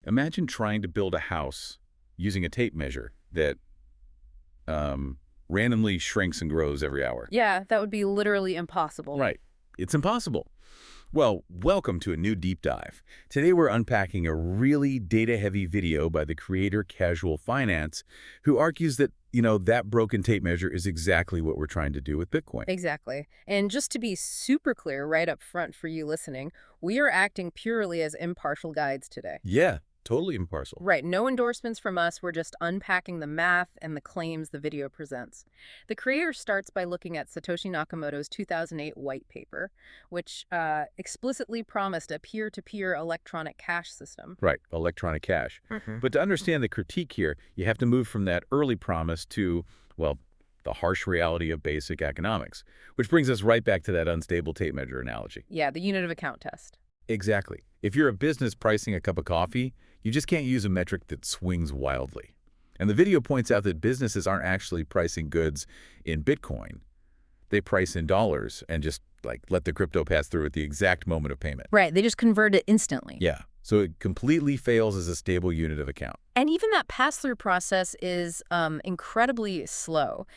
Imagine trying to build a house using a tape measure that randomly shrinks and grows every hour. Yeah, that would be literally impossible. Right. It's impossible. Well, welcome to a new deep dive. Today we're unpacking a really data-heavy video by the creator Casual Finance, who argues that, that broken tape measure is exactly what we're trying to do with Bitcoin. Exactly. And just to be super clear right up front for you listening, we are acting purely as impartial guides today. Yeah, totally impartial. Right, no endorsements from us. We're just unpacking the math and the claims the video presents. The creator starts by looking at Satoshi Nakamoto's 2008 white paper, which explicitly promised a peer-to-peer electronic cash system. Right, electronic cash. But to understand the critique here, you have to move from that early promise to, well, the harsh reality of basic economics, which brings us right back to that unstable tape measure analogy. Yeah, the unit of account test. Exactly. If you're a business pricing a cup of coffee, you just can't use a metric that swings wildly. And the video points out that businesses aren't actually pricing goods in Bitcoin. They price in dollars and just let the crypto pass through at the exact moment of payment. Right, they just convert it instantly. Yeah. So it completely fails as a stable unit of account. And even that pass-through process is incredibly slow.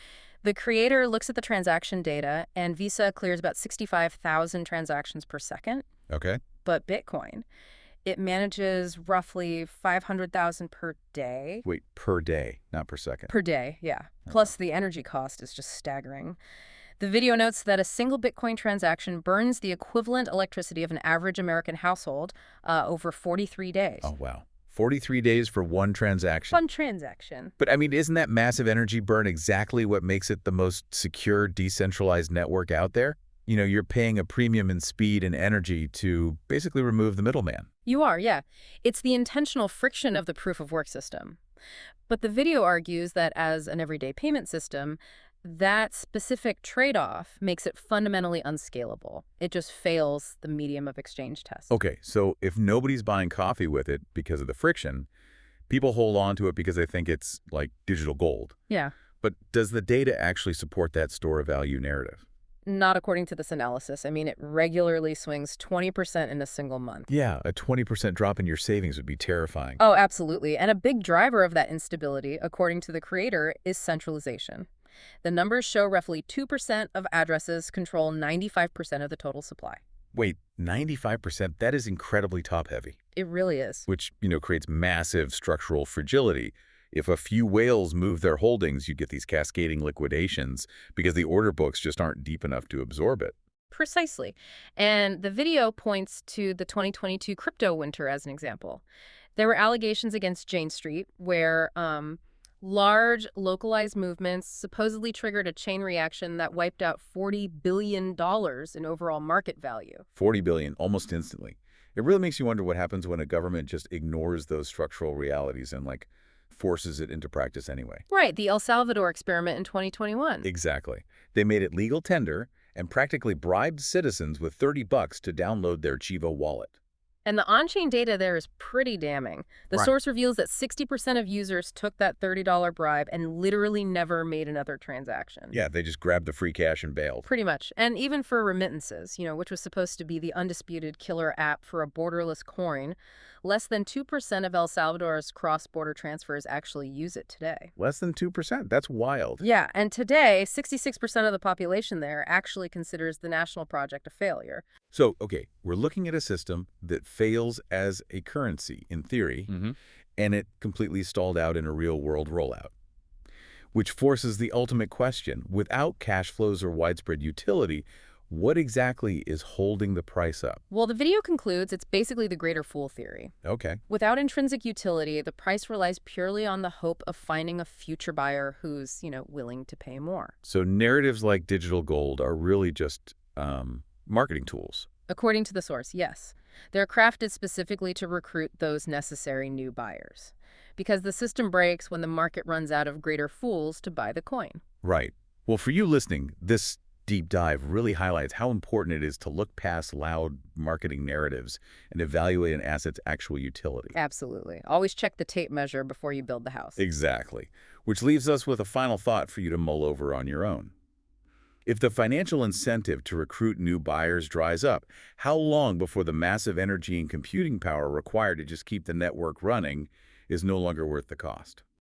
The creator looks at the transaction data, and Visa clears about 65,000 transactions per second. Okay. But Bitcoin, it manages roughly 500,000 per day. Wait, per day, not per second. Per day, yeah. Plus the energy cost is just staggering. The video notes that a single Bitcoin transaction burns the equivalent electricity of an average American household over 43 days. Oh, wow. 43 days for one transaction. Fun transaction. But, isn't that massive energy burn exactly what makes it the most secure, decentralized network out there? You're paying a premium in speed and energy to basically remove the middleman. You are, yeah. It's the intentional friction of the proof-of-work system. But the video argues that as an everyday payment system, that specific trade-off makes it fundamentally unscalable. It just fails the medium of exchange test. Okay, so if nobody's buying coffee with it because of the friction, people hold on to it because they think it's like digital gold. Yeah. But does the data actually support that store of value narrative? Not according to this analysis. It regularly swings 20% in a single month. Yeah, a 20% drop in your savings would be terrifying. Oh, absolutely. And a big driver of that instability, according to the creator, is centralization. The numbers show roughly 2% of addresses control 95% of the total supply. Wait, 95%? That is incredibly top-heavy. It really is. Which, creates massive structural fragility. If a few whales move their holdings, you get these cascading liquidations because the order books just aren't deep enough to absorb it. Precisely. And the video points to the 2022 crypto winter as an example. There were allegations against Jane Street where large localized movements supposedly triggered a chain reaction that wiped out $40 billion in overall market value. $40 billion, almost instantly. It really makes you wonder what happens when a government just ignores those structural realities and forces it into practice anyway. Right, the El Salvador experiment in 2021. Exactly. They made it legal tender and practically bribed citizens with $30 to download their Chivo wallet. And the on-chain data there is pretty damning. The source reveals that 60% of users took that $30 bribe and literally never made another transaction. Yeah, they just grabbed the free cash and bailed. Pretty much. And even for remittances, which was supposed to be the undisputed killer app for a borderless coin, less than 2% of El Salvador's cross-border transfers actually use it today. Less than 2%? That's wild. Yeah, and today, 66% of the population there actually considers the national project a failure. So, okay, we're looking at a system that fails as a currency, in theory, and it completely stalled out in a real-world rollout, which forces the ultimate question. Without cash flows or widespread utility, what exactly is holding the price up? Well, the video concludes it's basically the greater fool theory. Okay. Without intrinsic utility, the price relies purely on the hope of finding a future buyer who's, willing to pay more. So narratives like digital gold are really just marketing tools. According to the source, yes. They're crafted specifically to recruit those necessary new buyers. Because the system breaks when the market runs out of greater fools to buy the coin. Right. Well, for you listening, this deep dive really highlights how important it is to look past loud marketing narratives and evaluate an asset's actual utility. Absolutely. Always check the tape measure before you build the house. Exactly. Which leaves us with a final thought for you to mull over on your own. If the financial incentive to recruit new buyers dries up, how long before the massive energy and computing power required to just keep the network running is no longer worth the cost?